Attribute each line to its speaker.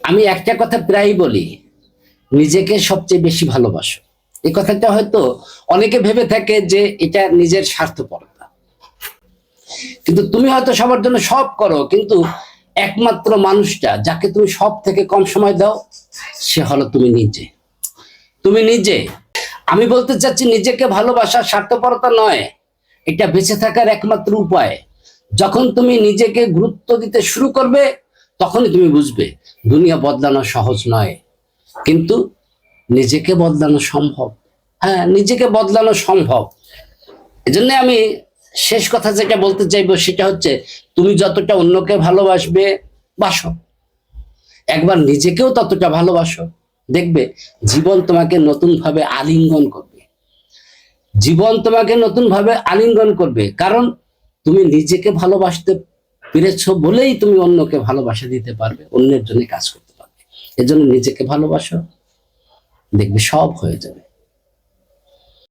Speaker 1: আমি একটা কথা প্রায়ই বলি, নিজেকে সবচেয়ে বেশি ভালোবাসো। এই কথাটা হয়তো অনেকে ভেবে থাকে যে এটা নিজের স্বার্থপরতা, কিন্তু তুমি হয়তো সবার জন্য সব করো, কিন্তু একমাত্র মানুষটা যাকে তুমি সব থেকে কম সময় দাও সে হলো তুমি নিজে। তুমি নিজে। আমি বলতে চাচ্ছি, নিজেকে ভালোবাসা স্বার্থপরতা নয়, এটা বেঁচে থাকার একমাত্র উপায়। যখন তুমি নিজেকে গুরুত্ব দিতে শুরু করবে, তখনই তুমি বুঝবে দুনিয়া বদলানো সহজ নয়, কিন্তু নিজেকে বদলানো সম্ভব। হ্যাঁ, নিজেকে বদলানো সম্ভব। এজন্য আমি শেষ কথা যেটা বলতে চাইবো সেটা হচ্ছে, তুমি যতটা অন্যকে ভালোবাসবে, বাসো, একবার নিজেকেও ততটা ভালোবাসো। দেখবে জীবন তোমাকে নতুন ভাবে আলিঙ্গন করবে। জীবন তোমাকে নতুন ভাবে আলিঙ্গন করবে, কারণ তুমি নিজেকে ভালোবাসতে পেরেছো বলেই তুমি অন্যকে ভালোবাসা দিতে পারবে, অন্যের জন্য কাজ করতে পারবে। এজন্য নিজেকে ভালোবাসো, দেখবে সব হয়ে যাবে।